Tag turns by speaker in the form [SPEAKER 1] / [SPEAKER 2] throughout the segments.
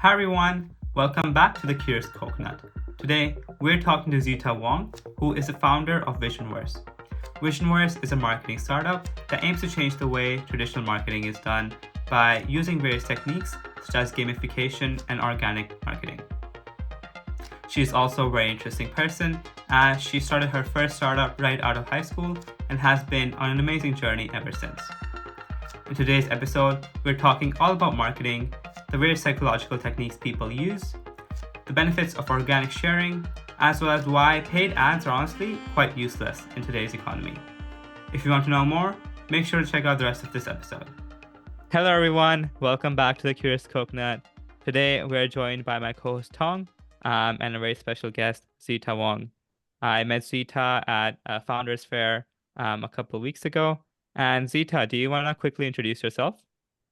[SPEAKER 1] Hi everyone, welcome back to the Curious Coconut. Today, we're talking to Zita Wong, who is the founder of Visionverse. Visionverse is a marketing startup that aims to change the way traditional marketing is done by using various techniques such as gamification and organic marketing. She's also a very interesting person as she started her first startup right out of high school and has been on an amazing journey ever since. In today's episode, we're talking all about marketing, the various psychological techniques people use, the benefits of organic sharing, as well as why paid ads are honestly quite useless in today's economy. If you want to know more, make sure to check out the rest of this episode. Hello everyone, welcome back to the Curious Coconut. Today we're joined by my co-host Tong and a very special guest, Zita Wong. I met Zita at a Founders Fair a couple of weeks ago. And Zita, do you want to quickly introduce yourself?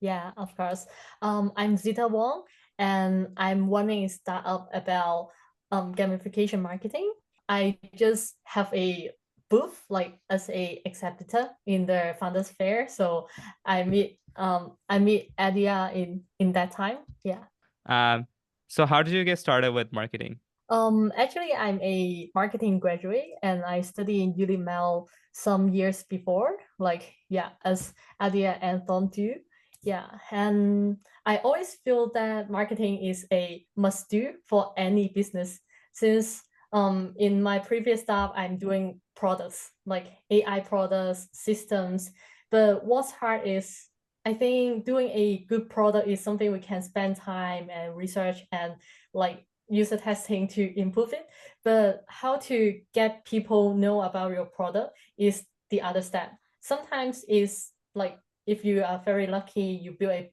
[SPEAKER 2] Yeah, of course. I'm Zita Wong, and I'm running a startup about gamification marketing. I just have a booth like as a exhibitor in the Founders Fair, so I meet Adia in that time. Yeah.
[SPEAKER 1] Um, so how did you get started with marketing?
[SPEAKER 2] Actually, I'm a marketing graduate, and I studied in UML some years before. Like, yeah, as Adia and Thom do. Yeah, and I always feel that marketing is a must do for any business since in my previous job I'm doing products like AI products, systems. But what's hard is I think doing a good product is something we can spend time and research and like user testing to improve it. But how to get people know about your product is the other step. Sometimes is like if you are very lucky, you build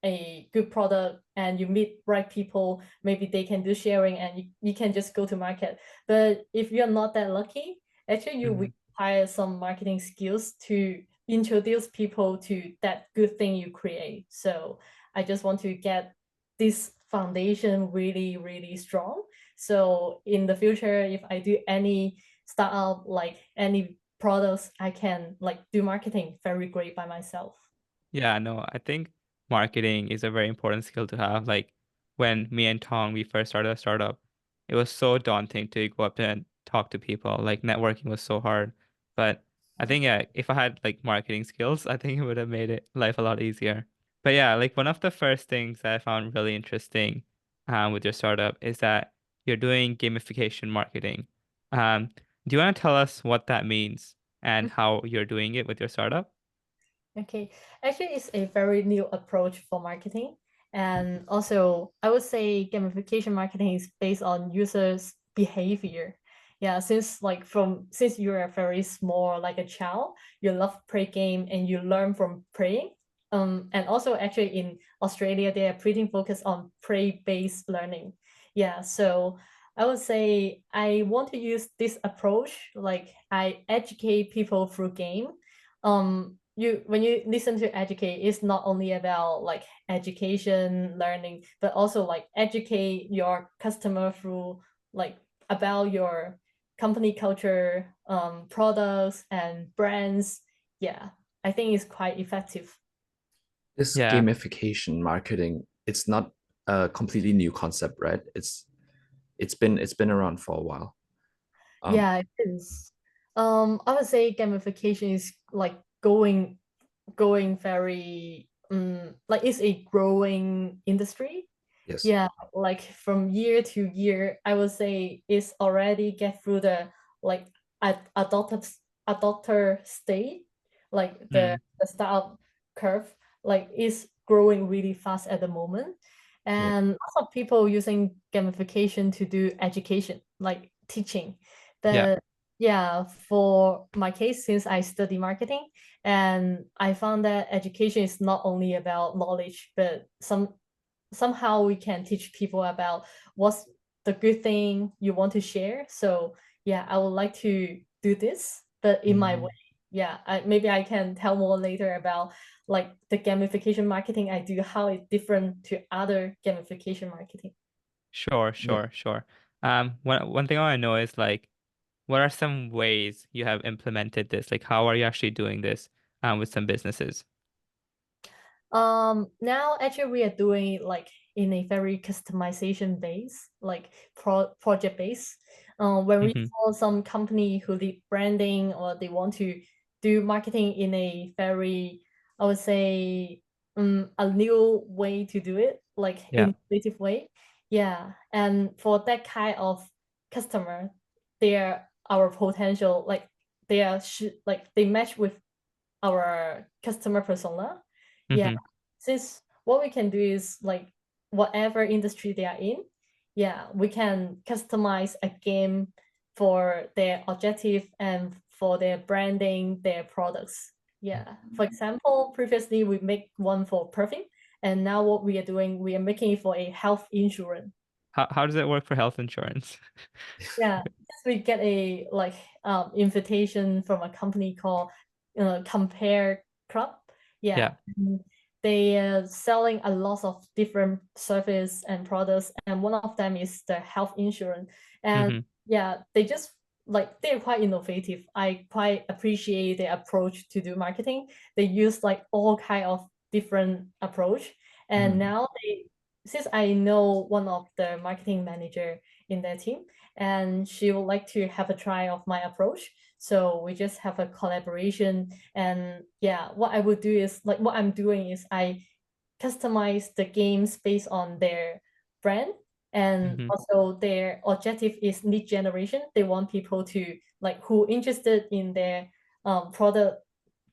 [SPEAKER 2] a good product and you meet right people, maybe they can do sharing and you can just go to market. But if you're not that lucky, actually you
[SPEAKER 1] Mhm.
[SPEAKER 2] require some marketing skills to introduce people to that good thing you create. So I just want to get this foundation really, really strong. So in the future, if I do any startup, like any products, I can like do marketing very great by myself.
[SPEAKER 1] Yeah, no, I think marketing is a very important skill to have. Like when me and Tong we first started a startup, it was so daunting to go up and talk to people. Like networking was so hard. But I think yeah, if I had like marketing skills, I think it would have made it life a lot easier. But yeah, like one of the first things that I found really interesting with your startup is that you're doing gamification marketing. Do you want to tell us what that means and how you're doing it with your startup?
[SPEAKER 2] Okay, actually, it's a very new approach for marketing. And also, I would say gamification marketing is based on users' behavior. Yeah, since you're very small, like a child, you love play game and you learn from playing. And also actually in Australia, they are pretty focused on play-based learning. Yeah, so I would say I want to use this approach, like I educate people through game. You when you listen to educate, it's not only about like education learning, but also like educate your customer through like about your company culture, products and brands. Yeah, I think it's quite effective.
[SPEAKER 3] This
[SPEAKER 1] Yeah.
[SPEAKER 3] gamification marketing, it's not a completely new concept, right? It's been around for a while. Um,
[SPEAKER 2] Yeah, it is. I would say gamification is like going very like it's a growing industry.
[SPEAKER 3] yes.
[SPEAKER 2] Yeah, like from year to year, I would say it's already get through the like adopter state, like
[SPEAKER 1] Mm.
[SPEAKER 2] the startup curve, like is growing really fast at the moment.
[SPEAKER 3] Yeah.
[SPEAKER 2] And lots of people using gamification to do education, like teaching.
[SPEAKER 1] Yeah.
[SPEAKER 2] But yeah, for my case, since I study marketing, and I found that education is not only about knowledge, but somehow we can teach people about what's the good thing you want to share. So yeah, I would like to do this, but in my way.
[SPEAKER 1] Mm.
[SPEAKER 2] Yeah, maybe I can tell more later about like the gamification marketing I do, how it's different to other gamification marketing.
[SPEAKER 1] Sure,
[SPEAKER 3] Yeah.
[SPEAKER 1] sure, sure. One thing I want to know is like, what are some ways you have implemented this? Like, how are you actually doing this with some businesses?
[SPEAKER 2] Now actually we are doing like in a very customization base, like project base. When we saw some company who did branding or they want to do marketing in a very, I would say, a new way to do it, like innovative way. Yeah, and for that kind of customer, they're our potential, like they match with our customer persona. Yeah, since what we can do is like whatever industry they are in, yeah, we can customize a game for their objective and for their branding, their products. Yeah, for example, previously we make one for perfume, and now what we are doing, we are making it for a health insurance.
[SPEAKER 1] How does it work for health insurance?
[SPEAKER 2] Yeah, we get a like invitation from a company called Compare Club. Yeah. They are selling a lot of different service and products, and one of them is the health insurance. And yeah, they just like they're quite innovative. I quite appreciate their approach to do marketing. They use like all kind of different approach, and now since I know one of the marketing manager in their team, and she would like to have a try of my approach. So we just have a collaboration. And yeah, what I would do is like what I'm doing is I customize the games based on their brand, and also their objective is lead generation. They want people to like who interested in their product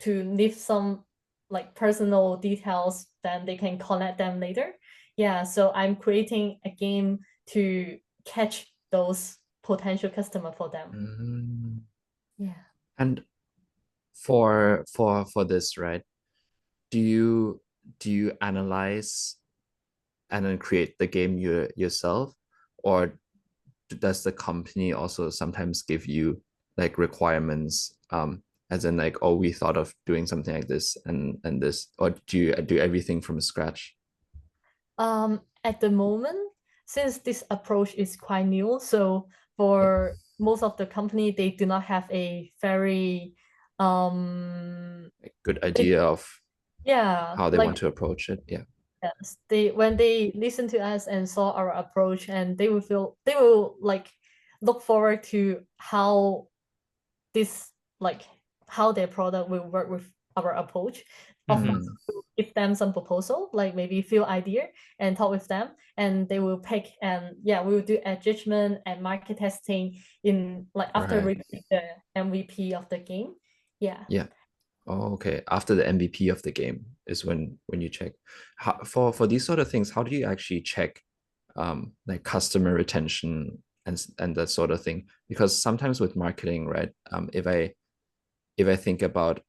[SPEAKER 2] to leave some like personal details, then they can connect them later. Yeah, so I'm creating a game to catch those potential customer for them. Yeah.
[SPEAKER 3] And for this, right? Do you analyze and then create the game yourself, or does the company also sometimes give you like requirements, as in like, oh, we thought of doing something like this and this, or do you do everything from scratch?
[SPEAKER 2] At the moment, since this approach is quite new, so for most of the company, they do not have a very
[SPEAKER 3] good idea of how they
[SPEAKER 2] like
[SPEAKER 3] want to approach it. Yeah.
[SPEAKER 2] yes, when they listen to us and saw our approach, and they will like look forward to how this like how their product will work with our approach. Of course, we'll give them some proposal, like maybe few idea, and talk with them, and they will pick. And yeah, we will do a judgment and market testing in like after we pick the MVP of the game. Yeah.
[SPEAKER 3] Yeah. Oh, okay. After the MVP of the game is when you check. How, for these sort of things, how do you actually check like customer retention and that sort of thing? Because sometimes with marketing, right? If I think about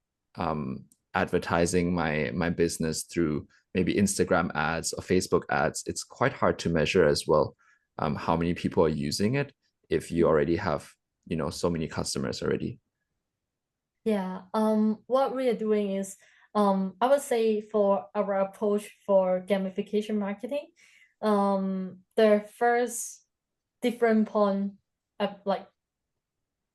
[SPEAKER 3] advertising my business through maybe Instagram ads or Facebook ads, it's quite hard to measure as well, how many people are using it if you already have, you know, so many customers already.
[SPEAKER 2] Yeah. What we are doing is, I would say for our approach for gamification marketing, the first different point of like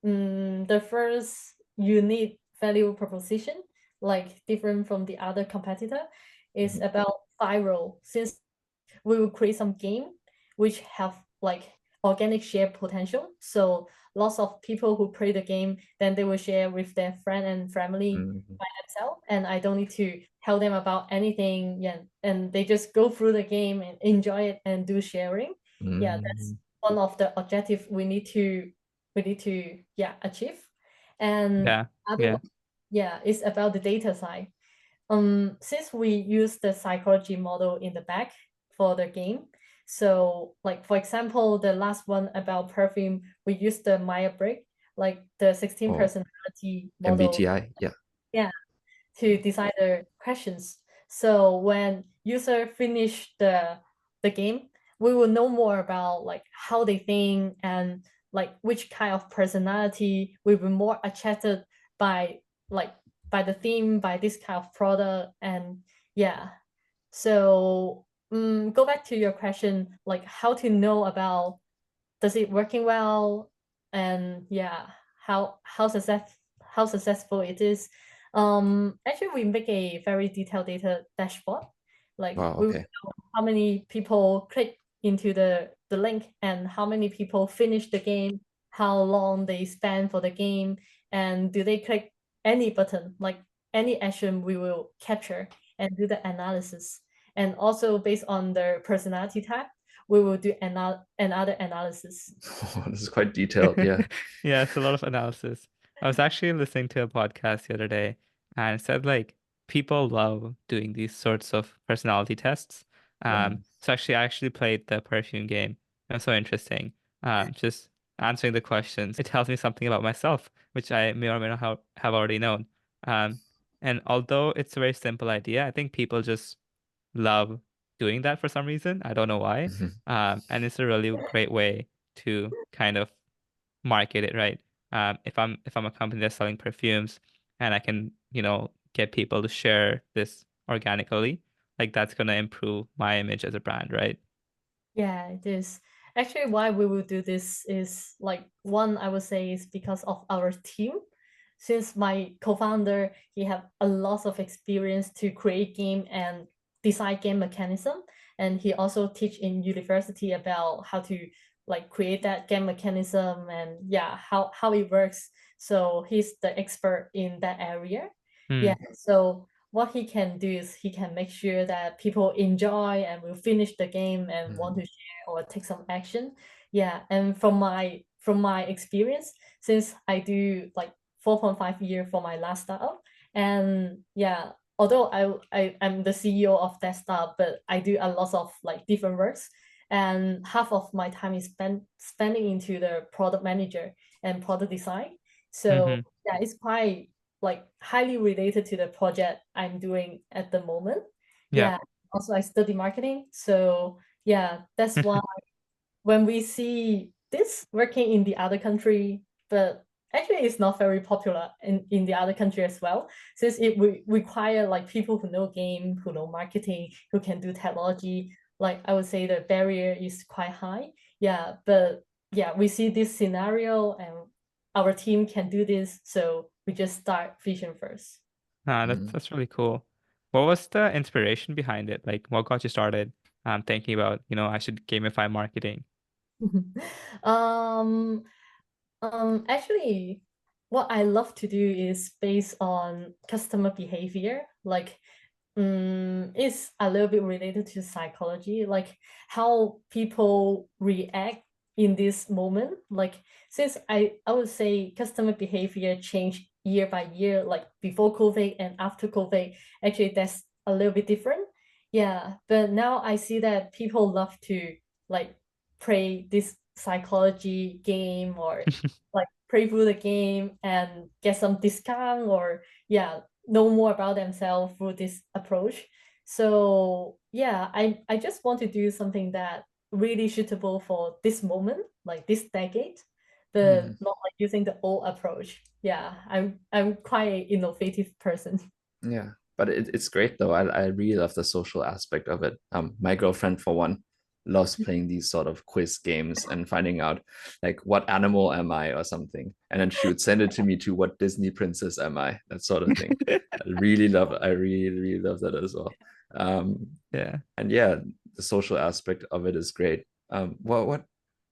[SPEAKER 2] the first unique value proposition, like different from the other competitor, is about viral. Since we will create some game which have like organic share potential. So lots of people who play the game, then they will share with their friend and family by themselves, and I don't need to tell them about anything. Yeah, and they just go through the game and enjoy it and do sharing. Yeah, that's one of the objective we need to achieve. And other one, it's about the data side. Since we use the psychology model in the back for the game, so like for example, the last one about perfume, we use the Myers-Briggs, like the 16 personality model.
[SPEAKER 3] MBTI,
[SPEAKER 2] yeah, to decide the questions. So when user finish the game, we will know more about like how they think and like which kind of personality will be more attracted by like by the theme, by this kind of product. And yeah, so go back to your question, like how to know about does it working well, and yeah, how successful it is. Actually, we make a very detailed data dashboard Like
[SPEAKER 3] Wow,
[SPEAKER 2] we will
[SPEAKER 3] okay.
[SPEAKER 2] know how many people click into the link and how many people finish the game, how long they spend for the game, and do they click any button, like any action we will capture and do the analysis. And also based on their personality type, we will do another analysis.
[SPEAKER 3] This is quite detailed. Yeah.
[SPEAKER 1] Yeah, it's a lot of analysis. I was actually listening to a podcast the other day and it said like people love doing these sorts of personality tests.
[SPEAKER 3] Wow.
[SPEAKER 1] So actually I actually played the perfume game. It was so interesting. Just answering the questions. It tells me something about myself, which I may or may not have already known. Um, and although it's a very simple idea, I think people just love doing that for some reason. I don't know why.
[SPEAKER 3] Mhm.
[SPEAKER 1] And it's a really great way to kind of market it, right? If I'm a company that's selling perfumes and I can, get people to share this organically, like that's gonna improve my image as a brand, right?
[SPEAKER 2] Yeah, it is. Actually, why we will do this is like one, I would say, is because of our team. Since my co-founder, he have a lot of experience to create game and design game mechanism, and he also teach in university about how to like create that game mechanism and yeah, how it works. So he's the expert in that area. Yeah,
[SPEAKER 1] Hmm.
[SPEAKER 2] so what he can do is he can make sure that people enjoy and will finish the game and want
[SPEAKER 3] Mhm.
[SPEAKER 2] to share or take some action. Yeah, and from my experience, since I do like 4.5 year for my last startup, and yeah, although I'm the CEO of that startup, but I do a lot of like different works, and half of my time is spending into the product manager and product design. So
[SPEAKER 1] Mm-hmm.
[SPEAKER 2] yeah, it's quite like highly related to the project I'm doing at the moment.
[SPEAKER 1] Yeah.
[SPEAKER 2] Yeah. Also, I study marketing. So yeah, that's why when we see this working in the other country, but actually it's not very popular in the other country as well, since it require like people who know game, who know marketing, who can do technology. Like I would say the barrier is quite high. Yeah, but yeah, we see this scenario and our team can do this, so we just start Vision first.
[SPEAKER 1] Ah, that's
[SPEAKER 3] Mhm.
[SPEAKER 1] that's really cool. What was the inspiration behind it? Like, what got you started thinking about, I should gamify marketing?
[SPEAKER 2] um Actually, what I love to do is based on customer behavior. Like, it's a little bit related to psychology, like how people react in this moment. Like, since I would say customer behavior change year by year, like before COVID and after COVID, actually that's a little bit different. Yeah, but now I see that people love to like play this psychology game or like play through the game and get some discount or yeah, know more about themselves through this approach. So yeah, I just want to do something that really suitable for this moment, like this decade, but
[SPEAKER 3] Mhm.
[SPEAKER 2] not like using the old approach. Yeah, I'm quite an innovative person.
[SPEAKER 3] Yeah, but it's great though. I really love the social aspect of it. My girlfriend, for one, loves playing these sort of quiz games and finding out like what animal am I or something, and then she would send it to me to what Disney princess am I, that sort of thing. I really love that as well. Um,
[SPEAKER 1] Yeah.
[SPEAKER 3] and yeah, the social aspect of it is great.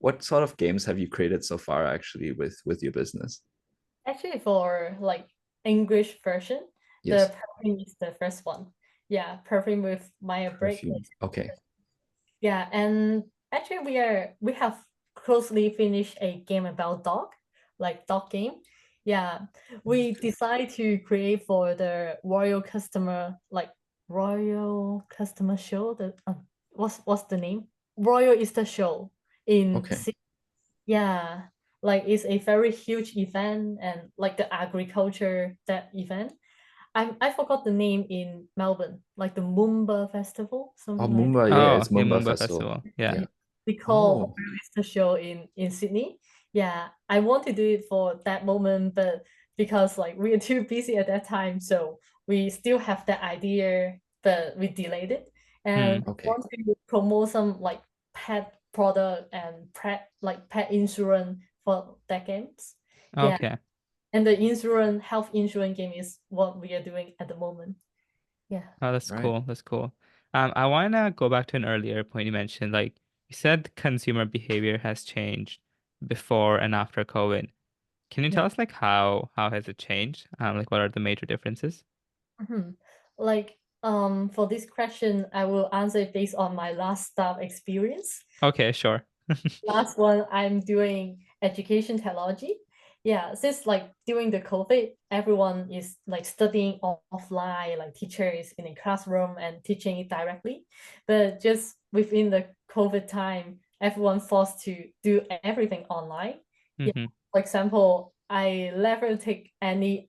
[SPEAKER 3] What sort of games have you created so far actually with your business?
[SPEAKER 2] Actually, for like English version, the
[SPEAKER 3] Yes,
[SPEAKER 2] perfume is the first one. Yeah, perfume with Maya break.
[SPEAKER 3] perfume. Okay.
[SPEAKER 2] Yeah, and actually we have closely finished a game about dog, like dog game. Yeah, we decide to create for the royal customer show. The what's the name? Royal Easter Show in
[SPEAKER 3] Okay.
[SPEAKER 2] yeah, like it's a very huge event and like the agriculture that event. I forgot the name in Melbourne, like the Moomba Festival,
[SPEAKER 3] Oh,
[SPEAKER 2] something like that.
[SPEAKER 3] Mumbai. Yeah,
[SPEAKER 1] Oh,
[SPEAKER 3] it's
[SPEAKER 1] yeah,
[SPEAKER 3] Mumbai
[SPEAKER 1] Mumbai
[SPEAKER 3] Festival.
[SPEAKER 1] Festival. Yeah.
[SPEAKER 3] Yeah.
[SPEAKER 2] We call
[SPEAKER 3] Oh,
[SPEAKER 2] the show in Sydney. Yeah, I want to do it for that moment, but because like we are too busy at that time, so we still have that idea, but we delayed it. And
[SPEAKER 1] Hmm.
[SPEAKER 3] okay.
[SPEAKER 2] want to promote some like pet product and pet insurance for that games. Yeah,
[SPEAKER 1] Okay.
[SPEAKER 2] and the health insurance game is what we are doing at the moment. Yeah.
[SPEAKER 1] Oh, that's
[SPEAKER 3] Right.
[SPEAKER 1] cool. That's cool. I want to go back to an earlier point you mentioned. Like you said, consumer behavior has changed before and after COVID. Can you
[SPEAKER 2] Yeah.
[SPEAKER 1] tell us like how has it changed? Like what are the major differences?
[SPEAKER 2] Mhm. Like, for this question, I will answer it based on my last staff experience.
[SPEAKER 1] Okay, sure.
[SPEAKER 2] Last one, I'm doing education technology. Yeah, since like during the COVID, everyone is like studying offline, like teachers in a classroom and teaching it directly. But just within the COVID time, everyone forced to do everything online. Yeah,
[SPEAKER 1] Hmm.
[SPEAKER 2] for example, I never take any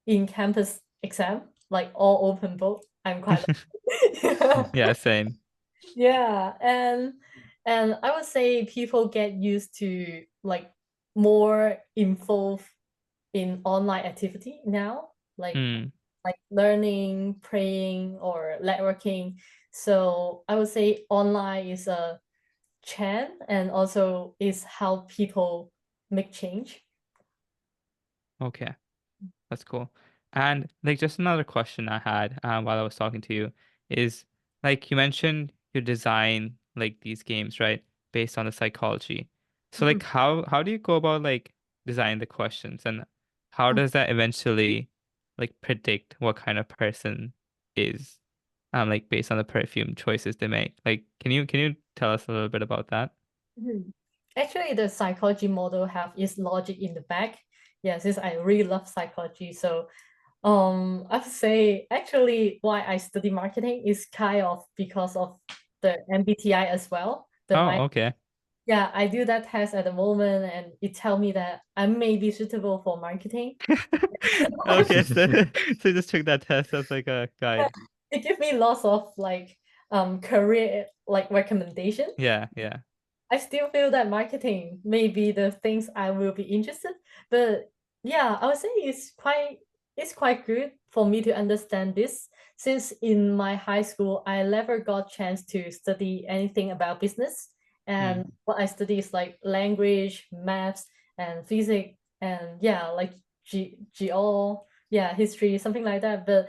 [SPEAKER 2] in-campus exam, like all open book. I'm quite lucky.
[SPEAKER 1] Yeah, same.
[SPEAKER 2] Yeah, and I would say people get used to like more involved in online activity now,
[SPEAKER 1] Mm,
[SPEAKER 2] like learning, praying, or networking. So I would say online is a trend and also is how people make change.
[SPEAKER 1] okay. That's cool. And like just another question I had while I was talking to you is like you mentioned you design like these games, right? Based on the psychology. So like
[SPEAKER 2] Mhm.
[SPEAKER 1] how do you go about like designing the questions and how does that eventually like predict what kind of person is like based on the perfume choices they make? Like can you tell us a little bit about that?
[SPEAKER 2] Mhm. Actually, the psychology model have its logic in the back. Yeah, since I really love psychology, so I would say actually why I study marketing is kind of because of the MBTI as well.
[SPEAKER 1] Oh, okay.
[SPEAKER 2] Yeah, I do that test at the moment, and it tell me that I may be suitable for marketing.
[SPEAKER 1] Okay, so so you just took that test as like a
[SPEAKER 2] Yeah,
[SPEAKER 1] guide.
[SPEAKER 2] it gives me lots of like career like recommendation.
[SPEAKER 1] Yeah, yeah.
[SPEAKER 2] I still feel that marketing may be the things I will be interested, but yeah, I would say it's quite good for me to understand this since in my high school I never got chance to study anything about business, and
[SPEAKER 1] Mm,
[SPEAKER 2] what I study is like language, maths, and physics, and yeah, like history, something like that, but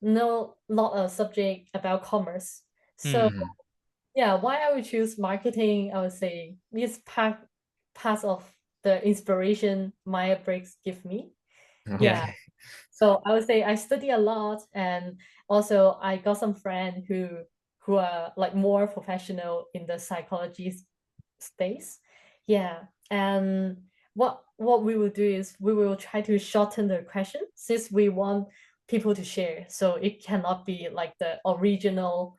[SPEAKER 2] no, not a subject about commerce. So
[SPEAKER 1] mm,
[SPEAKER 3] Mhm.
[SPEAKER 2] yeah, why I would choose marketing, I would say is part of the inspiration Maya breaks give me. Yeah,
[SPEAKER 3] Okay.
[SPEAKER 2] so I would say I study a lot, and also I got some friends who are like more professional in the psychology space. Yeah, and what we will do is we will try to shorten the question since we want people to share. So it cannot be like the original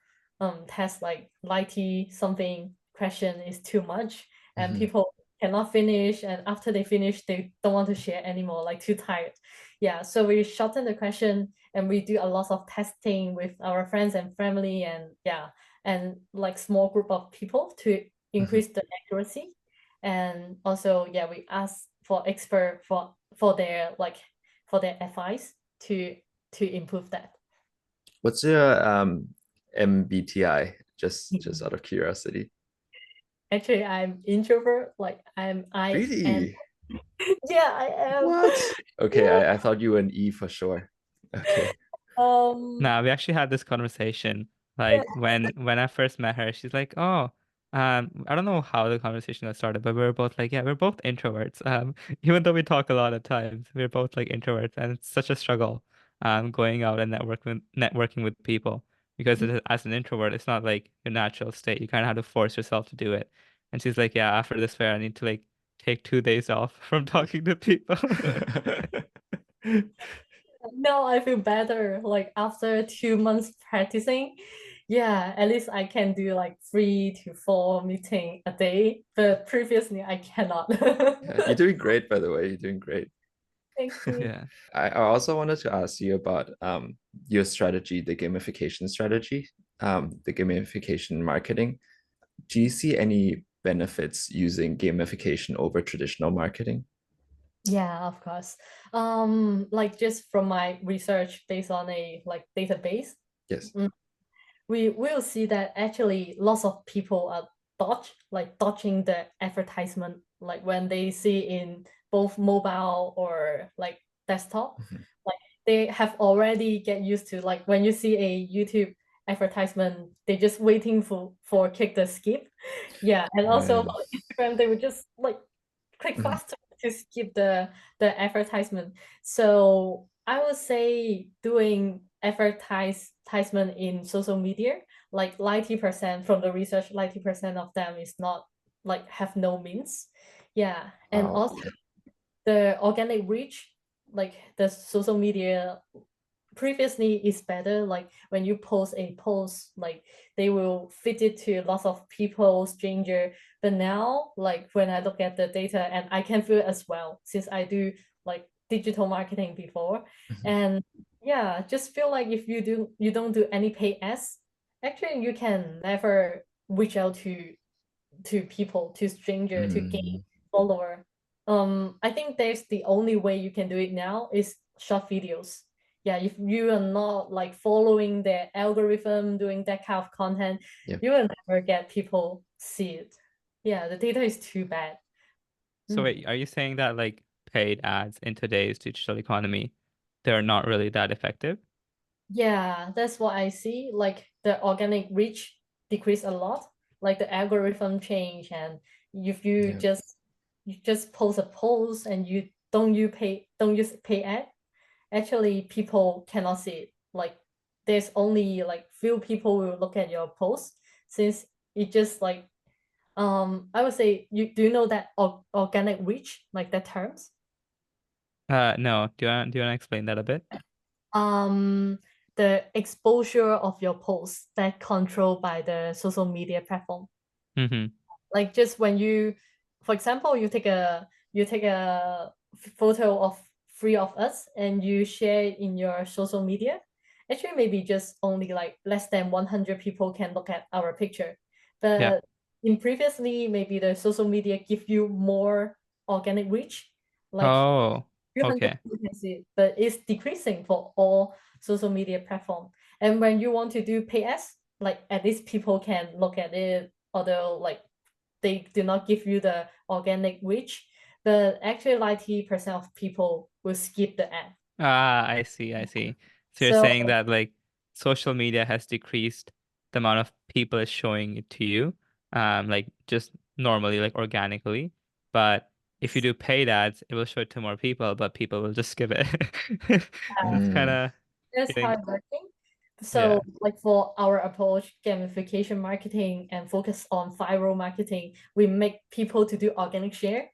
[SPEAKER 2] test like 90 something question is too much and
[SPEAKER 3] Mhm.
[SPEAKER 2] people cannot finish, and after they finish they don't want to share anymore, like too tired. Yeah, so we shorten the question and we do a lot of testing with our friends and family, and yeah, and like small group of people to
[SPEAKER 3] Mhm.
[SPEAKER 2] increase the accuracy. And also, yeah, we ask for expert for their advice to improve that.
[SPEAKER 3] What's your MBTI? Just out of curiosity.
[SPEAKER 2] Actually, I'm introvert, like I am.
[SPEAKER 3] Really?
[SPEAKER 2] Yeah, I am.
[SPEAKER 3] What? Okay,
[SPEAKER 2] Yeah.
[SPEAKER 3] I thought you were an E for sure. Okay.
[SPEAKER 2] um
[SPEAKER 1] Nah, we actually had this conversation.
[SPEAKER 2] yeah.
[SPEAKER 1] Like when I first met her, she's like, "Oh, I don't know how the conversation got started, but we were both like, yeah, we're both introverts. Even though we talk a lot at times, we're both like introverts, and it's such a struggle, going out and networking with people because as an introvert, it's not like your natural state. You kind of have to force yourself to do it." And she's like, "Yeah, after this fair, I need to like take 2 days off from talking to people."
[SPEAKER 2] Now I feel better. Like after 2 months practicing, yeah, at least I can do like 3 to 4 meeting a day. But previously I cannot.
[SPEAKER 3] Yeah, you're doing great, by the way. You're doing great.
[SPEAKER 2] Thank you.
[SPEAKER 1] Yeah.
[SPEAKER 3] I also wanted to ask you about your strategy, the gamification strategy, the gamification marketing. Do you see any benefits using gamification over traditional marketing?
[SPEAKER 2] Yeah, of course. Like just from my research based on a like database,
[SPEAKER 3] Yes.
[SPEAKER 2] mm, we will see that actually lots of people are dodging the advertisement like when they see in both mobile or like desktop,
[SPEAKER 3] Mhm.
[SPEAKER 2] like they have already get used to like when you see a YouTube advertisement, they just waiting for click the skip. Yeah, and also
[SPEAKER 3] Right.
[SPEAKER 2] for Instagram, they would just like click
[SPEAKER 3] Mhm.
[SPEAKER 2] faster to skip the advertisement. So I would say doing advertisement in social media, like 90% from the research, 90% of them is not like have no means. Yeah, and
[SPEAKER 3] Wow.
[SPEAKER 2] also the organic reach, like the social media previously is better. Like when you post a post, like they will fit it to lots of people, stranger. But now, like when I look at the data, and I can feel it as well, since I do like digital marketing before,
[SPEAKER 3] Mhm.
[SPEAKER 2] and yeah, just feel like if you don't do any pay ads, actually you can never reach out to people, to stranger, to gain
[SPEAKER 3] Mm.
[SPEAKER 2] follower. I think there's the only way you can do it now is short videos. Yeah, if you are not like following the algorithm, doing that kind of content,
[SPEAKER 3] Yeah.
[SPEAKER 2] you will never get people see it. Yeah, the data is too bad.
[SPEAKER 1] So
[SPEAKER 2] Mm.
[SPEAKER 1] wait, are you saying that like paid ads in today's digital economy, they're not really that effective?
[SPEAKER 2] Yeah, that's what I see. Like the organic reach decrease a lot. Like the algorithm change, and if
[SPEAKER 3] Yeah.
[SPEAKER 2] you just post a post and don't use pay ad, actually people cannot see it. Like there's only like few people will look at your post, since it just like I would say, you know that organic reach, like that terms?
[SPEAKER 1] No. Do you want to explain that a bit?
[SPEAKER 2] um the exposure of your posts that controlled by the social media platform.
[SPEAKER 1] Mm-hmm.
[SPEAKER 2] Like just when you, for example, you take a photo of three of us and you share it in your social media, actually maybe just only like less than 100 people can look at our picture.
[SPEAKER 1] Yeah.
[SPEAKER 2] But in previously, maybe the social media give you more organic reach, like
[SPEAKER 1] Oh,
[SPEAKER 2] 300
[SPEAKER 1] okay.
[SPEAKER 2] people can see it, but it's decreasing for all social media platform. And when you want to do PS, like at least people can look at it, although like they do not give you the organic reach, but actually 90% of people will skip the ad.
[SPEAKER 1] Ah, I see, I see. So you're saying
[SPEAKER 2] So
[SPEAKER 1] that like social media has decreased the amount of people it's showing it to you, like just normally, like organically. But if you do paid ads, it will show it to more people, but people will just skip it. It's kind
[SPEAKER 3] Mm.
[SPEAKER 1] of
[SPEAKER 2] that's how
[SPEAKER 1] getting,
[SPEAKER 2] it's working. So,
[SPEAKER 1] yeah.
[SPEAKER 2] like for our approach, gamification marketing and focus on viral marketing, we make people to do organic share.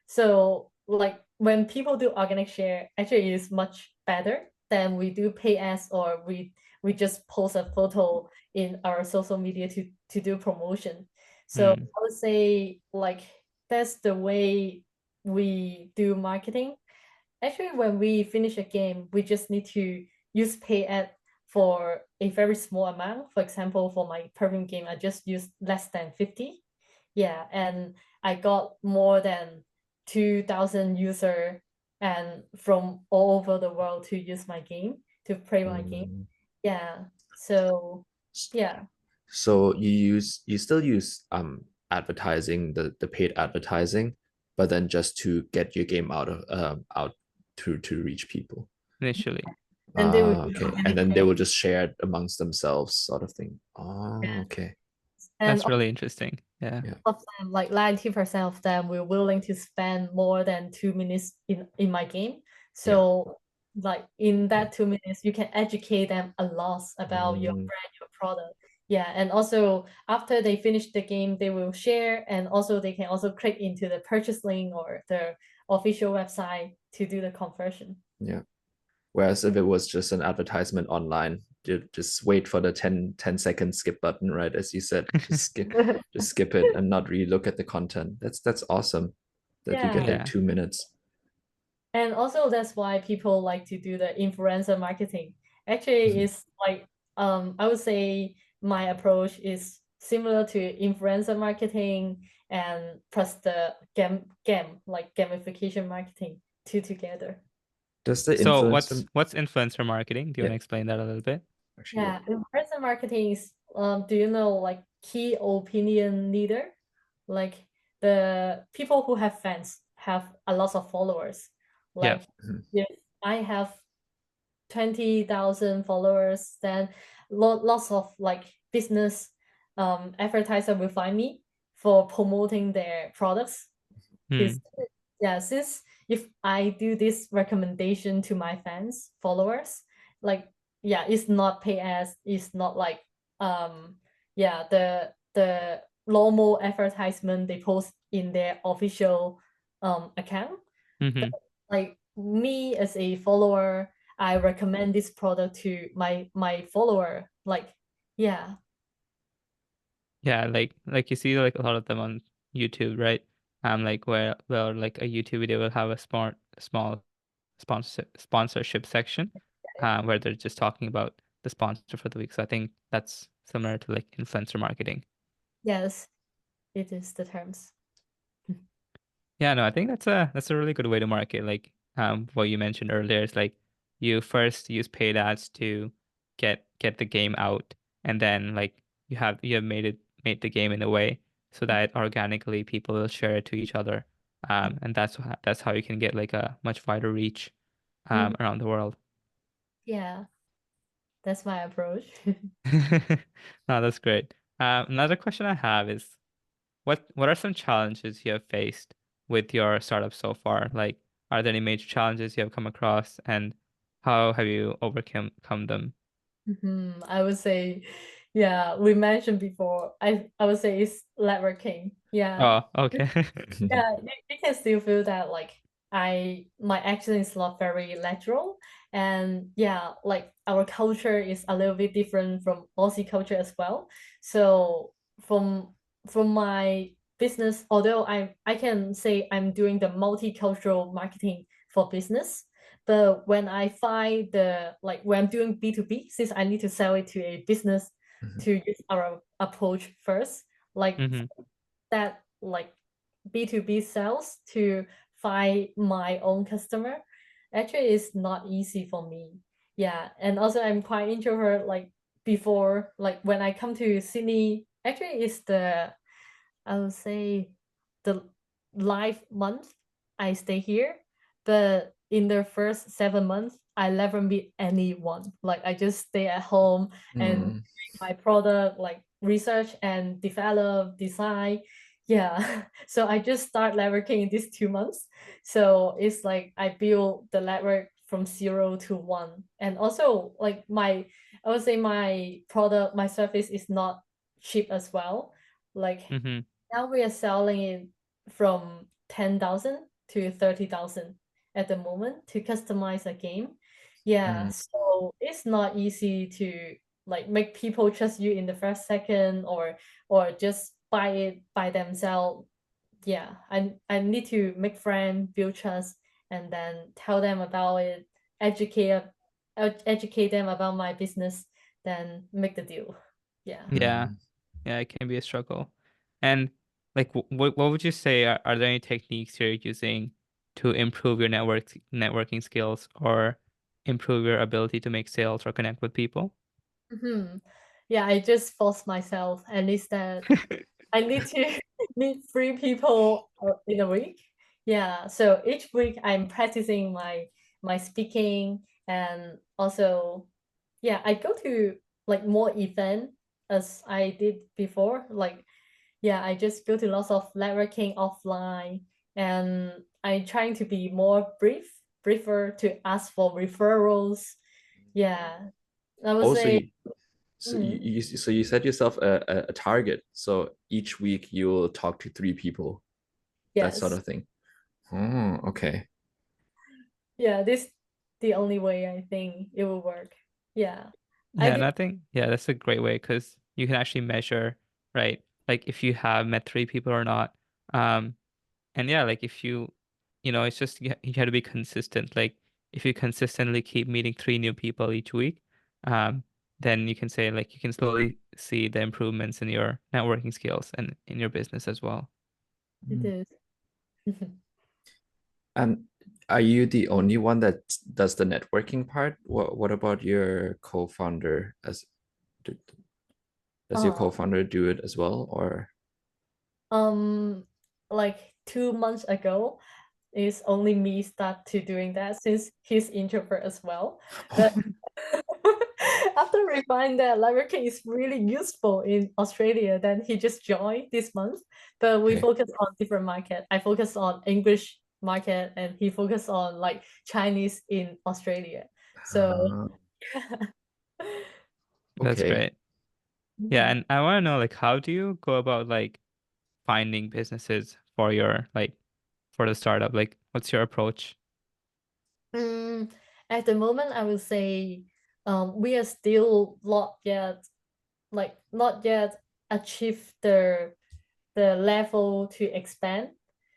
[SPEAKER 2] So, like when people do organic share, actually is much better than we do pay ads, or we just post a photo in our social media to do promotion. So
[SPEAKER 1] Hmm.
[SPEAKER 2] I would say like that's the way we do marketing. Actually, when we finish a game, we just need to use pay ad for a very small amount. For example, for my Perfume game, I just used less than 50. Yeah, and I got more than 2,000 user and from all over the world to use my game, to play my game.
[SPEAKER 3] Mm.
[SPEAKER 2] Yeah. So yeah.
[SPEAKER 3] So you still use advertising, the paid advertising, but then just to get your game out to reach people.
[SPEAKER 1] Initially.
[SPEAKER 2] And they will
[SPEAKER 3] Ah,
[SPEAKER 2] do
[SPEAKER 3] okay. And
[SPEAKER 2] organic
[SPEAKER 3] then they
[SPEAKER 2] share.
[SPEAKER 3] will just share it amongst themselves, sort of thing. Oh, okay.
[SPEAKER 2] And
[SPEAKER 1] That's really interesting. Yeah.
[SPEAKER 3] Yeah.
[SPEAKER 2] of them, like 90% of them were willing to spend more than 2 minutes in my game.
[SPEAKER 3] Yeah.
[SPEAKER 2] So like in
[SPEAKER 3] Yeah.
[SPEAKER 2] that 2 minutes, you can educate them a lot about your
[SPEAKER 3] Mm,
[SPEAKER 2] brand, your product. Yeah, and also after they finish the game, they will share, and also they can also click into the purchase link or the official website to do the conversion.
[SPEAKER 3] yeah. Whereas if it was just an advertisement online, you just wait for the 10-second skip button, right? As you said, just skip it and not really look at the content. That's awesome that you
[SPEAKER 2] Yeah.
[SPEAKER 3] get like
[SPEAKER 1] Yeah.
[SPEAKER 3] 2 minutes.
[SPEAKER 2] And also that's why people like to do the influencer marketing. Actually,
[SPEAKER 3] Mhm.
[SPEAKER 2] it's like I would say my approach is similar to influencer marketing and plus the game like gamification marketing two together.
[SPEAKER 3] Does the
[SPEAKER 1] So
[SPEAKER 3] influencer,
[SPEAKER 1] what's influencer marketing? Do you want
[SPEAKER 3] yeah,
[SPEAKER 1] to explain that a little bit?
[SPEAKER 3] actually, yeah.
[SPEAKER 2] Yeah, influencer marketing is do you know like key opinion leader? Like the people who have fans have a lot of followers.
[SPEAKER 1] Yeah.
[SPEAKER 2] Like
[SPEAKER 3] Mhm.
[SPEAKER 2] if I have 20,000 followers, then lots of like business advertiser will find me for promoting their products. Because yeah, since if I do this recommendation to my fans, followers, like yeah, it's not pay ads, it's not like yeah, the normal advertisement they post in their official account. But like me as a follower, I recommend this product to my follower. Like yeah.
[SPEAKER 1] Yeah, like you see like a lot of them on YouTube, right? Like where like a YouTube video will have a small sponsorship section, where they're just talking about the sponsor for the week. So I think that's similar to like influencer marketing.
[SPEAKER 2] Yes, it is the terms.
[SPEAKER 1] Yeah, no, I think that's a really good way to market. Like what you mentioned earlier is like you first use paid ads to get the game out, and then like you have made the game in a way so that organically people will share it to each other. And that's how you can get like a much wider reach
[SPEAKER 2] Mm,
[SPEAKER 1] around the world.
[SPEAKER 2] yeah, that's my approach.
[SPEAKER 1] No, that's great. Another question I have is what are some challenges you have faced with your startup so far? Like, are there any major challenges you have come across, and how have you overcome them?
[SPEAKER 2] I would say, yeah, we mentioned before. I would say it's networking. Yeah,
[SPEAKER 1] Oh, okay.
[SPEAKER 2] yeah, you can still feel that like my accent is not very lateral, and yeah, like our culture is a little bit different from Aussie culture as well. So from from my business, although I can say I'm doing the multicultural marketing for business, but when I find the like when I'm doing B2B, since I need to sell it to a business to use our approach first, like that like B2B sales to find my own customer actually is not easy for me. Yeah. And also I'm quite introvert like before, like when I come to Sydney, actually it's the I would say the live month I stay here, but in the first 7 months, I never meet anyone. Like I just stay at home and
[SPEAKER 3] Mm.
[SPEAKER 2] my product, like research and develop, design. Yeah. So I just start networking in these 2 months. So it's like I build the network from 0 to 1. And also like I would say my product, my service is not cheap as well. Like
[SPEAKER 1] hmm
[SPEAKER 2] now we are selling it from 10,000 to 30,000 at the moment to customize a game. Yeah,
[SPEAKER 3] Mm.
[SPEAKER 2] so it's not easy to like make people trust you in the first second or just buy it by themselves. Yeah, I need to make friends, build trust, and then tell them about it, educate educate them about my business, then make the deal. Yeah.
[SPEAKER 1] Yeah,
[SPEAKER 3] Mm.
[SPEAKER 1] yeah, it can be a struggle. And like, what would you say are there any techniques you're using to improve your networking skills or improve your ability to make sales or connect with people?
[SPEAKER 2] Yeah, I just forced myself at least that I need to meet 3 people in a week. Yeah, so each week I'm practicing my speaking and also yeah, I go to like more event as I did before. Like yeah, I just go to lots of networking offline and I'm trying to be more briefer to ask for referrals. Yeah, I would
[SPEAKER 3] Also,
[SPEAKER 2] say
[SPEAKER 3] you,
[SPEAKER 2] mm,
[SPEAKER 3] so you set yourself a target. So each week you'll talk to 3 people, that sort
[SPEAKER 2] yes.
[SPEAKER 3] of thing. Oh, okay.
[SPEAKER 2] Yeah, this the only way I think it will work. Yeah. I
[SPEAKER 1] Yeah, and
[SPEAKER 2] did
[SPEAKER 1] I think yeah, that's a great way because you can actually measure, right? Like if you have met three people or not. Um, and yeah, like if it's just you have to be consistent. Like if you consistently keep meeting three new people each week, um, then you can say like you can slowly see the improvements in your networking skills and in your business as well.
[SPEAKER 2] it
[SPEAKER 3] Mm.
[SPEAKER 2] is.
[SPEAKER 3] And are you the only one that does the networking part? What about your co-founder? Do- Does your
[SPEAKER 2] Oh,
[SPEAKER 3] co-founder do it as well, or?
[SPEAKER 2] um like 2 months ago, it's only me start to doing that since he's introvert as well. But after we find that networking is really useful in Australia, then he just joined this month. But we
[SPEAKER 3] Okay.
[SPEAKER 2] focus on different market. I focus on English market, and he focus on like Chinese in Australia. So
[SPEAKER 1] That's
[SPEAKER 3] Okay.
[SPEAKER 1] great. Yeah, and I want to know like how do you go about like finding businesses for your like for the startup? Like what's your approach?
[SPEAKER 2] Mm, at the moment, I would say we are still not yet achieve the level to expand.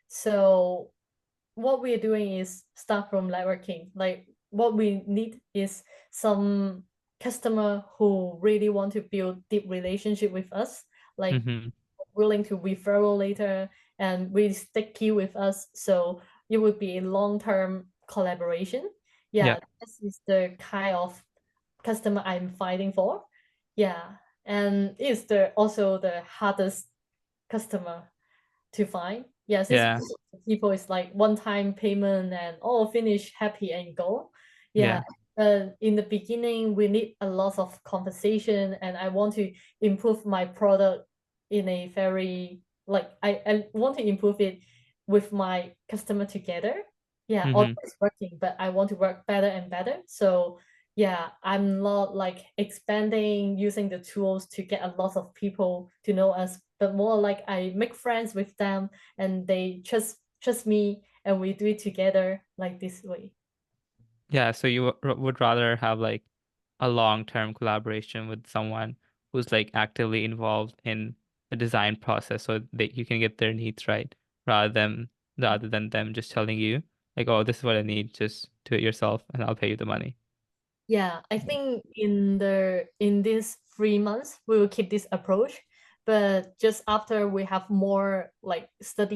[SPEAKER 2] So what we're doing is start from networking. Like what we need is some customer who really want to build deep relationship with us, like
[SPEAKER 1] Mm-hmm.
[SPEAKER 2] willing to referral later and really sticky with us. So it would be a long-term collaboration.
[SPEAKER 1] Yeah.
[SPEAKER 2] Yeah, this is the kind of customer I'm fighting for. Yeah, and it's the also the hardest customer to find. Yeah, since
[SPEAKER 1] Yeah.
[SPEAKER 2] people is like one-time payment and oh finish happy and go. Yeah.
[SPEAKER 1] Yeah.
[SPEAKER 2] In the beginning, we need a lot of conversation, and I want to improve my product in a very like I want to improve it with my customer together. Yeah,
[SPEAKER 1] Mm-hmm.
[SPEAKER 2] always working, but I want to work better and better. So yeah, I'm not like expanding using the tools to get a lot of people to know us, but more like I make friends with them and they trust me and we do it together like this way.
[SPEAKER 1] Yeah, so you would rather have like a long-term collaboration with someone who's like actively involved in the design process so that you can get their needs right rather than them just telling you like, oh, this is what I need, just do it yourself and I'll pay you the money.
[SPEAKER 2] Yeah, I think in these 3 months we will keep this approach, but just after we have more like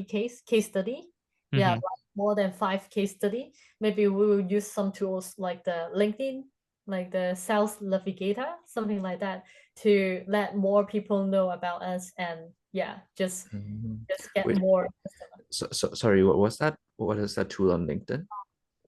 [SPEAKER 2] case study, yeah,
[SPEAKER 1] Mm-hmm.
[SPEAKER 2] like more than 5 case study, maybe we will use some tools like the LinkedIn, like the sales navigator, something like that, to let more people know about us and yeah,
[SPEAKER 3] Mm.
[SPEAKER 2] just get
[SPEAKER 3] Wait,
[SPEAKER 2] more
[SPEAKER 3] sorry, what was that? What is that tool on LinkedIn?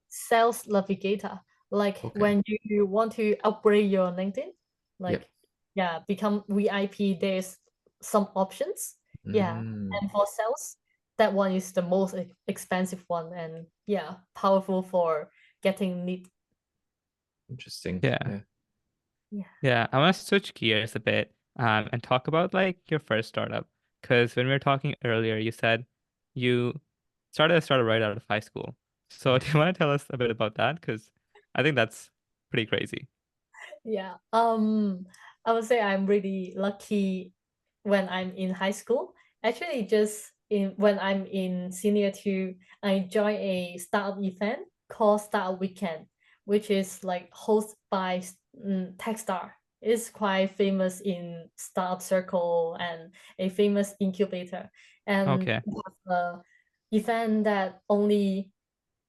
[SPEAKER 2] sales navigator. Like
[SPEAKER 3] Okay.
[SPEAKER 2] when you want to upgrade your LinkedIn,
[SPEAKER 3] Yep.
[SPEAKER 2] like yeah, become VIP, there's some options. Yeah.
[SPEAKER 3] Mm,
[SPEAKER 2] And for sales, that one is the most expensive one and yeah, powerful for getting lead.
[SPEAKER 3] interesting.
[SPEAKER 1] Yeah.
[SPEAKER 3] Yeah.
[SPEAKER 2] Yeah.
[SPEAKER 1] Yeah, I want to switch gears a bit and talk about like your first startup. Because when we were talking earlier, you said you started a startup right out of high school. So do you want to tell us a bit about that? Because I think that's pretty crazy.
[SPEAKER 2] Yeah. I would say I'm really lucky when I'm in high school. Actually, just in when I'm in senior two, I joined a startup event called Startup Weekend, which is like hosted by Techstar. It's quite famous in startup circle and a famous incubator. And
[SPEAKER 1] Okay.
[SPEAKER 2] we have a event that only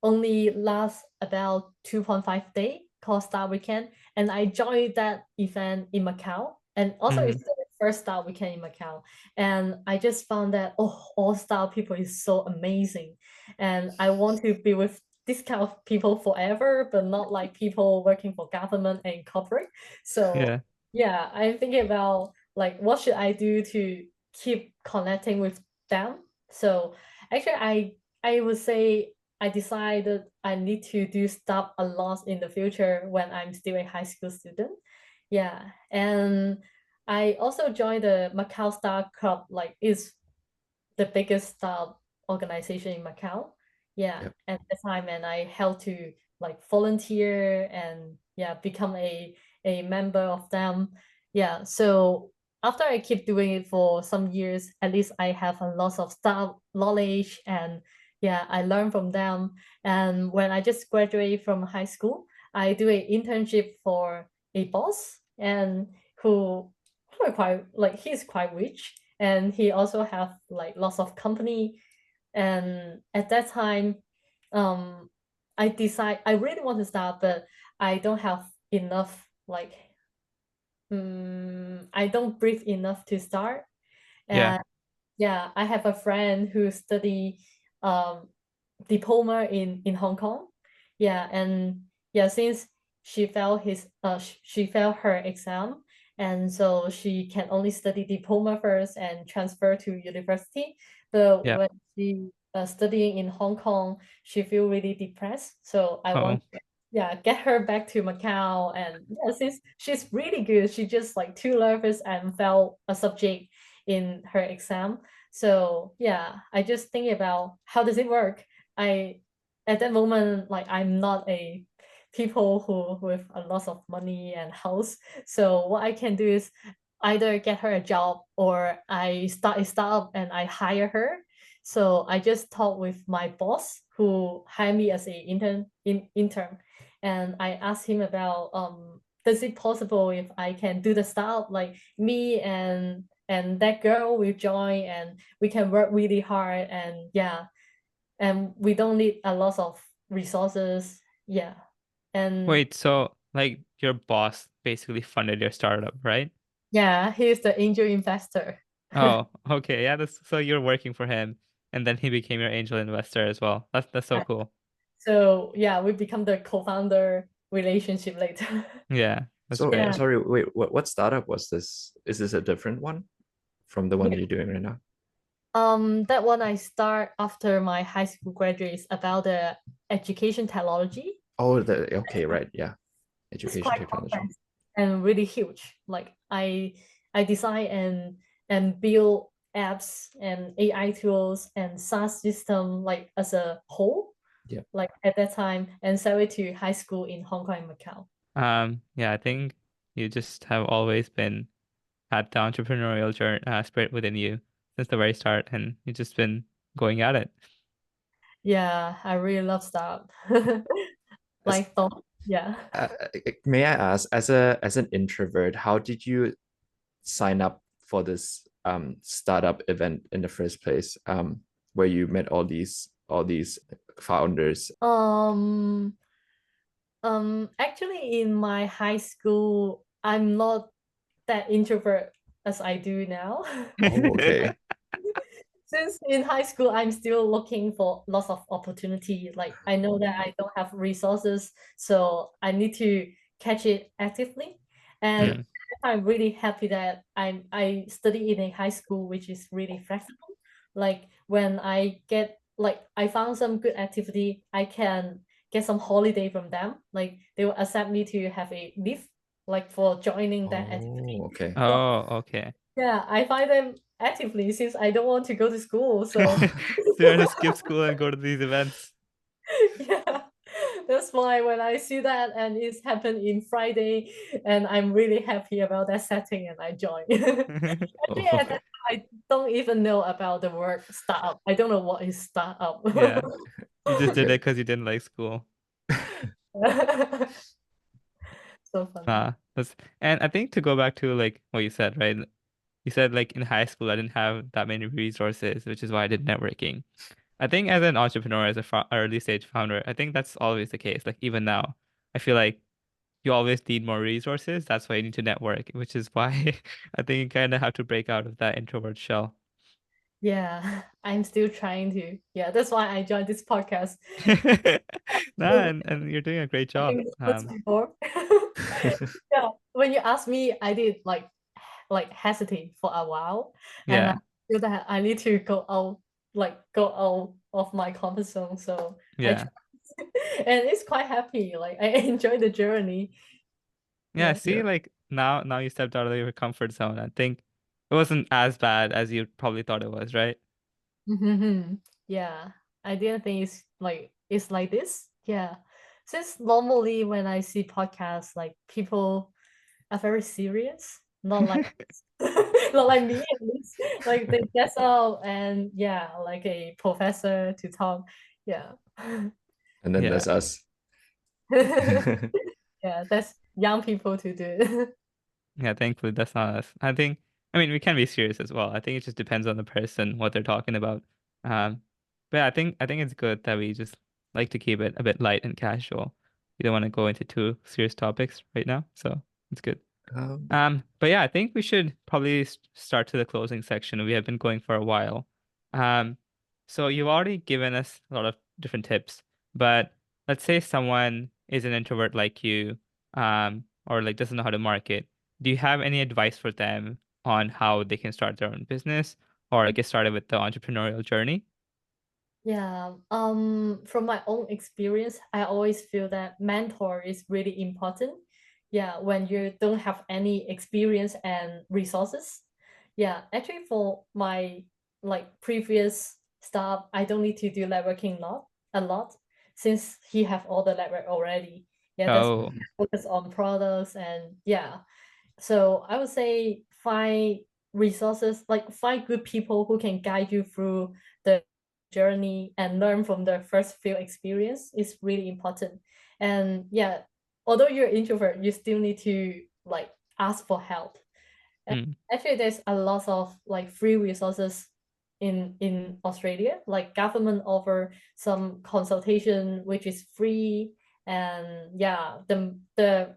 [SPEAKER 2] lasts about 2.5 days called Star Weekend. And I joined that event in Macau. And also
[SPEAKER 1] Mm-hmm.
[SPEAKER 2] it's the first Star Weekend in Macau. And I just found that oh, all Star people is so amazing. And I want to be with this kind of people forever, but not like people working for government and corporate. So
[SPEAKER 1] Yeah.
[SPEAKER 2] yeah, I'm thinking about like what should I do to keep connecting with them. So actually I would say I decided I need to do stuff a lot in the future when I'm still a high school student. Yeah, and I also joined the Macau Star Club, like is the biggest star organization in Macau. Yeah,
[SPEAKER 3] Yep.
[SPEAKER 2] at the time, and I helped to like volunteer and yeah, become a member of them. Yeah, so after I keep doing it for some years, at least I have a lot of staff knowledge and yeah, I learn from them. And when I just graduated from high school, I do a internship for a boss and who are quite like he's quite rich and he also have like lots of company and at that time um I decide I really want to start but I don't have enough like I don't breathe enough to start
[SPEAKER 1] Yeah.
[SPEAKER 2] and yeah I have a friend who study um diploma in Hong Kong yeah and yeah since she failed she failed her exam, and so she can only study diploma first and transfer to university. But
[SPEAKER 1] Yeah.
[SPEAKER 2] when she studying in Hong Kong, she feel really depressed. So I
[SPEAKER 1] Oh.
[SPEAKER 2] want to, yeah, get her back to Macau. And yeah, she's really good. She just like too nervous and failed a subject in her exam. So yeah, I just think about how does it work. I at that moment, like I'm not a people who with a lot of money and house. So what I can do is either get her a job or I start a startup and I hire her. So I just talk with my boss who hired me as a intern, and I asked him about does it possible if I can do the startup, like me and that girl will join and we can work really hard, and yeah, and we don't need a lot of resources. Yeah. And
[SPEAKER 1] Wait, so like your boss basically funded your startup, right?
[SPEAKER 2] yeah, he's the angel investor.
[SPEAKER 1] Oh, okay. Yeah, so you're working for him and then he became your angel investor as well. That's so
[SPEAKER 2] Yeah.
[SPEAKER 1] cool.
[SPEAKER 2] So yeah, we become the co-founder relationship later.
[SPEAKER 1] Yeah, that's
[SPEAKER 3] So
[SPEAKER 1] great.
[SPEAKER 2] Yeah.
[SPEAKER 3] sorry, wait, what startup was this? Is this a different one from the one
[SPEAKER 2] Yeah.
[SPEAKER 3] you're doing right now?
[SPEAKER 2] That one I start after my high school graduate is about the education technology.
[SPEAKER 3] Oh, the okay, right, yeah,
[SPEAKER 2] It's
[SPEAKER 3] education
[SPEAKER 2] quite
[SPEAKER 3] technology.
[SPEAKER 2] complex and really huge. Like I design and build apps and AI tools and SaaS system like as a whole,
[SPEAKER 3] Yeah.
[SPEAKER 2] like at that time, and sell it to high school in Hong Kong and Macau.
[SPEAKER 1] Yeah, I think you just have always been had the entrepreneurial journey, spirit within you since the very start, and you've just been going at it.
[SPEAKER 2] Yeah, I really love startup.
[SPEAKER 3] As,
[SPEAKER 2] Like thought, yeah.
[SPEAKER 3] may I ask, as an introvert, how did you sign up for this startup event in the first place? Where you met all these founders.
[SPEAKER 2] Um, actually in my high school, I'm not that introvert as I do now.
[SPEAKER 3] Oh, okay.
[SPEAKER 2] Since in high school, I'm still looking for lots of opportunity. Like I know that I don't have resources, so I need to catch it actively. And
[SPEAKER 3] Yeah.
[SPEAKER 1] Hmm.
[SPEAKER 2] I'm really happy that I study in a high school which is really flexible. Like when I get like I found some good activity, I can get some holiday from them. Like they will accept me to have a leave, like for joining that
[SPEAKER 3] Oh,
[SPEAKER 2] activity.
[SPEAKER 3] okay.
[SPEAKER 2] So
[SPEAKER 1] Oh, okay.
[SPEAKER 2] yeah, I find them actively since I don't want to go to school. So
[SPEAKER 1] So you have to skip school and go to these events.
[SPEAKER 2] yeah, that's why when I see that and it's happened in Friday, and I'm really happy about that setting and I join. Actually,
[SPEAKER 3] Oh,
[SPEAKER 2] at that time, I don't even know about the word startup. I don't know what is startup.
[SPEAKER 1] Yeah, you just did it because you didn't like school.
[SPEAKER 2] So funny.
[SPEAKER 1] And I think to go back to like what you said, right? You said like in high school I didn't have that many resources, which is why I did networking. I think as an entrepreneur, as a early stage founder, I think that's always the case. Like even now, I feel like you always need more resources. That's why you need to network, which is why I think you kind of have to break out of that introvert shell.
[SPEAKER 2] Yeah, I'm still trying to. Yeah, that's why I joined this podcast.
[SPEAKER 1] Nah, and you're doing a great
[SPEAKER 2] I
[SPEAKER 1] job.
[SPEAKER 2] think this before. Yeah, when you asked me, I did like hesitate for a while, and I
[SPEAKER 1] Yeah,
[SPEAKER 2] feel that I need to go out, like go out of my comfort zone. So I
[SPEAKER 1] yeah.
[SPEAKER 2] tried, and it's quite happy. Like I enjoy the journey.
[SPEAKER 1] Yeah,
[SPEAKER 2] Yeah.
[SPEAKER 1] see, like now you stepped out of your comfort zone. I think it wasn't as bad as you probably thought it was, right?
[SPEAKER 2] Yeah. I didn't think it's like this. Yeah. Since normally when I see podcasts, like people are very serious, not like not like me at least. Like they dress up and yeah, like a professor to talk. Yeah.
[SPEAKER 3] and then
[SPEAKER 1] Yeah.
[SPEAKER 3] there's us.
[SPEAKER 2] Yeah, that's young people to do.
[SPEAKER 1] Yeah, thankfully that's not us. I mean, we can be serious as well. I think it just depends on the person, what they're talking about. Um, but yeah, I think it's good that we just like to keep it a bit light and casual. We don't want to go into too serious topics right now, so it's good.
[SPEAKER 3] Um,
[SPEAKER 1] But yeah, I think we should probably start to the closing section. We have been going for a while. Um, so you've already given us a lot of different tips, but let's say someone is an introvert like you. or like doesn't know how to market, do you have any advice for them on how they can start their own business or get started with the entrepreneurial journey?
[SPEAKER 2] Yeah, from my own experience, I always feel that mentor is really important. Yeah, when you don't have any experience and resources. Yeah, actually for my previous staff, I don't need to do networking a lot since he have all the network already. Yeah, that's
[SPEAKER 1] Oh,
[SPEAKER 2] focus on products and yeah. So I would say find resources, like find good people who can guide you through the journey and learn from their first few experience is really important. And yeah, although you're introvert, you still need to like ask for help. And
[SPEAKER 1] mm,
[SPEAKER 2] actually, there's a lot of like free resources in Australia. Like government offer some consultation which is free, and yeah, the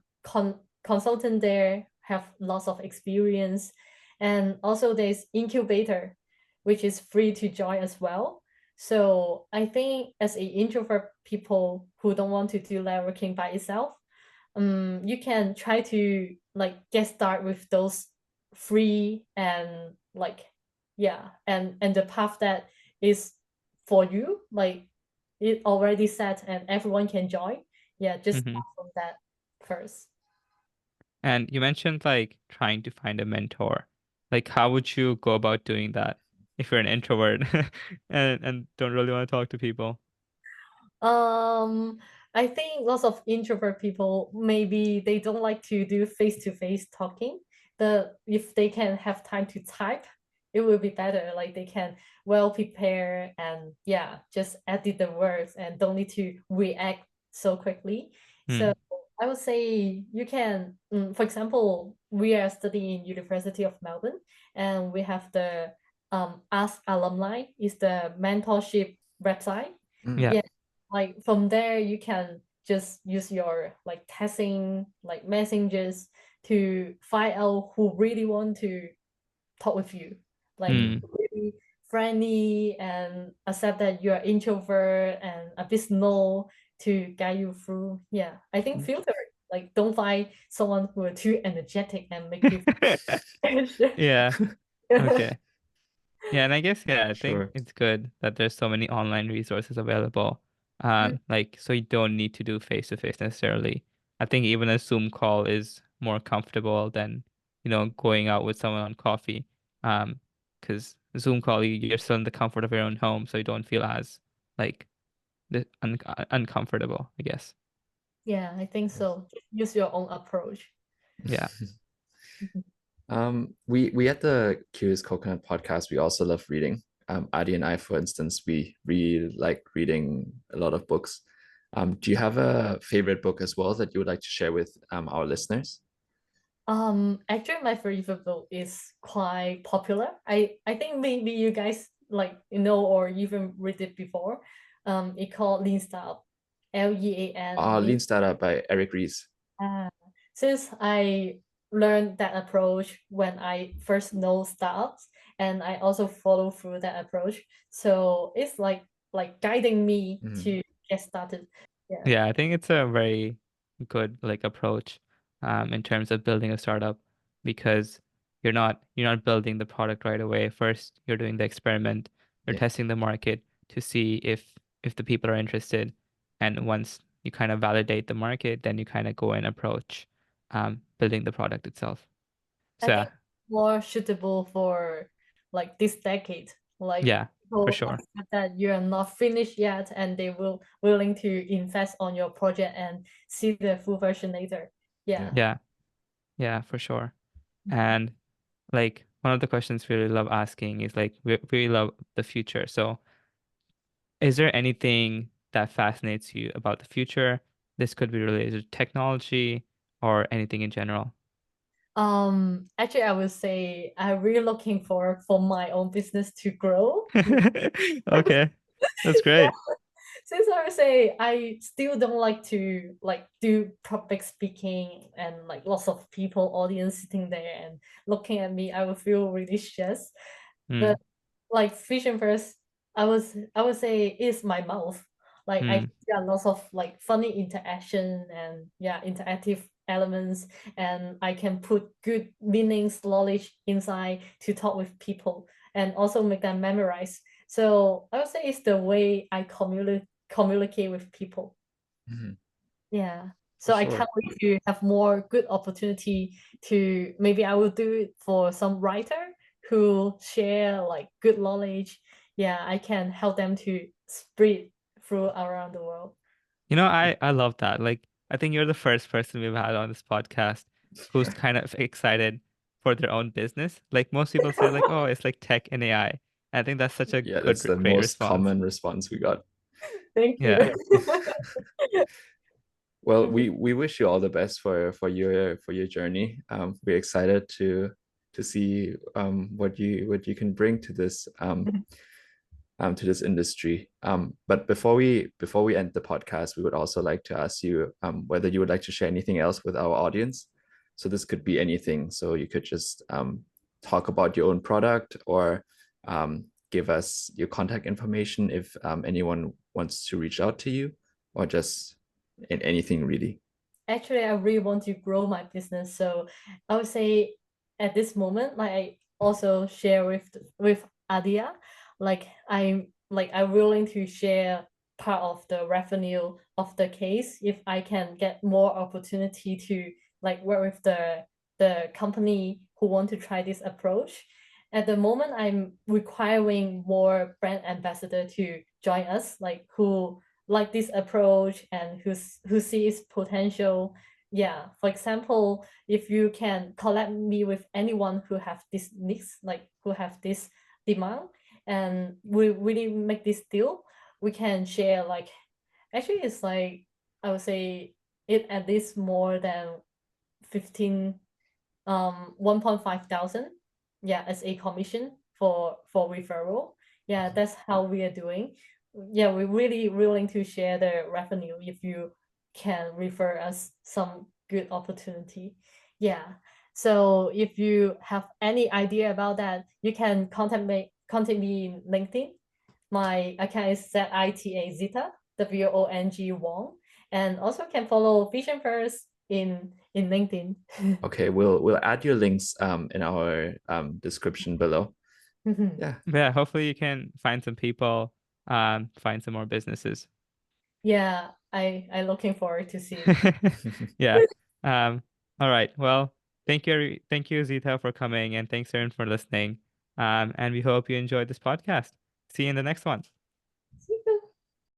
[SPEAKER 2] consultant there have lots of experience, and also there's incubator, which is free to join as well. So I think as a introvert people who don't want to do networking by itself, you can try to like get start with those free and like yeah and the path that is for you, like it already set and everyone can join. Yeah, just
[SPEAKER 1] hmm.
[SPEAKER 2] start from that first.
[SPEAKER 1] And you mentioned like trying to find a mentor. Like, how would you go about doing that if you're an introvert and don't really want to talk to people?
[SPEAKER 2] Um, I think lots of introvert people maybe they don't like to do face-to-face talking. If they can have time to type, it will be better. Like they can well prepare and yeah, just edit the words and don't need to react so quickly. So
[SPEAKER 1] Hmm.
[SPEAKER 2] I would say you can, for example, we are studying in University of Melbourne, and we have the Ask Alumni is the mentorship website.
[SPEAKER 3] Mm.
[SPEAKER 1] Yeah.
[SPEAKER 2] Yeah, like from there you can just use your like testing like messages to find out who really want to talk with you, like
[SPEAKER 3] Mm.
[SPEAKER 1] Hmm.
[SPEAKER 2] really friendly and accept that you're introvert and a bit slow to guide you through. Yeah, I think
[SPEAKER 3] Mm.
[SPEAKER 2] filter, like don't find someone who are too energetic and make you
[SPEAKER 1] Yeah. Okay. Yeah, and I guess yeah, I think
[SPEAKER 3] Sure.
[SPEAKER 1] it's good that there's so many online resources available. Like so you don't need to do face to face necessarily. I think even a Zoom call is more comfortable than, going out with someone on coffee. Because Zoom call you're still in the comfort of your own home, so you don't feel as like uncomfortable, I guess.
[SPEAKER 2] Yeah, I think
[SPEAKER 3] Yes.
[SPEAKER 2] so. Just use your own approach.
[SPEAKER 1] Yeah.
[SPEAKER 3] We at the Curious Coconut podcast, we also love reading. Adi and I, for instance, we really like reading a lot of books. Do you have a favorite book as well that you would like to share with our listeners?
[SPEAKER 2] Actually, my favorite book is quite popular. I think maybe you guys like know or even read it before. It called Lean Startup, Lean.
[SPEAKER 3] Lean Startup by Eric Ries.
[SPEAKER 2] Ah, since I learned that approach when I first know startups, and I also follow through that approach, so it's like guiding me
[SPEAKER 3] Mm.
[SPEAKER 2] to get started. Yeah.
[SPEAKER 1] Yeah, I think it's a very good like approach in terms of building a startup because you're not building the product right away. First, you're doing the experiment, you're
[SPEAKER 3] Yeah.
[SPEAKER 1] testing the market to see if the people are interested. And once you kind of validate the market, then you kind of go and approach building the product itself.
[SPEAKER 2] I
[SPEAKER 1] So
[SPEAKER 2] think more suitable for like this decade. Like
[SPEAKER 1] yeah, for
[SPEAKER 2] people
[SPEAKER 1] sure.
[SPEAKER 2] accept that you are not finished yet, and they will willing to invest on your project and see the full version later.
[SPEAKER 3] Yeah.
[SPEAKER 2] Yeah.
[SPEAKER 1] Yeah, yeah, for sure.
[SPEAKER 2] Mhm.
[SPEAKER 1] And like one of the questions we really love asking is like we love the future. So is there anything that fascinates you about the future? This could be related to technology or anything in general.
[SPEAKER 2] Actually, I would say I'm really looking for my own business to grow.
[SPEAKER 1] Okay, that's great.
[SPEAKER 2] Since I would say I still don't like to like do public speaking and like lots of people audience sitting there and looking at me, I would feel really stressed.
[SPEAKER 1] Hmm.
[SPEAKER 2] But like vision first, I would say is my mouth. Like I
[SPEAKER 1] Hmm.
[SPEAKER 2] see a lots of like funny interaction and yeah, interactive elements, and I can put good meanings, knowledge inside to talk with people and also make them memorize. So I would say it's the way I communicate with people.
[SPEAKER 3] Mhm.
[SPEAKER 2] Yeah.
[SPEAKER 3] For
[SPEAKER 2] So I
[SPEAKER 3] sure.
[SPEAKER 2] can't wait to have more good opportunity to, maybe I will do it for some writer who share like good knowledge. Yeah, I can help them to spread through around the world.
[SPEAKER 1] You know, I love that. Like, I think you're the first person we've had on this podcast who's kind of excited for their own business. Like most people say, like, oh, it's like tech and AI. I think that's such a
[SPEAKER 3] Yeah, that's the
[SPEAKER 1] great
[SPEAKER 3] most
[SPEAKER 1] response.
[SPEAKER 3] common response we got.
[SPEAKER 2] Thank
[SPEAKER 1] Yeah.
[SPEAKER 2] you.
[SPEAKER 3] Well, we wish you all the best for your journey. We're excited to see what you can bring to this industry. But before we end the podcast, we would also like to ask you whether you would like to share anything else with our audience. So this could be anything. So you could just talk about your own product or give us your contact information if anyone wants to reach out to you, or just in anything really.
[SPEAKER 2] Actually, I really want to grow my business. So I would say at this moment, like I also share with Adia, I'm willing to share part of the revenue of the case if I can get more opportunity to like work with the company who want to try this approach. At the moment, I'm requiring more brand ambassador to join us, like who like this approach and who sees potential. Yeah, for example, if you can collab me with anyone who have this needs, like who have this demand, and we really make this deal, we can share like, actually it's like, I would say it at least more than 15 1.5 thousand, yeah, as a commission for referral. Yeah, that's how we are doing. Yeah, we're really willing to share the revenue if you can refer us some good opportunity. Yeah, so if you have any idea about that, you can contact me in LinkedIn. My account is ZITA Zita WONG Wong, and also can follow Vision First in LinkedIn.
[SPEAKER 3] Okay, we'll add your links in our description below. Yeah.
[SPEAKER 1] Yeah, hopefully you can find some people, find some more businesses.
[SPEAKER 2] Yeah, I looking forward to see it.
[SPEAKER 1] Yeah. All right. Well, thank you, Zita, for coming, and thanks, everyone, for listening. And we hope you enjoyed this podcast. See you in the next one.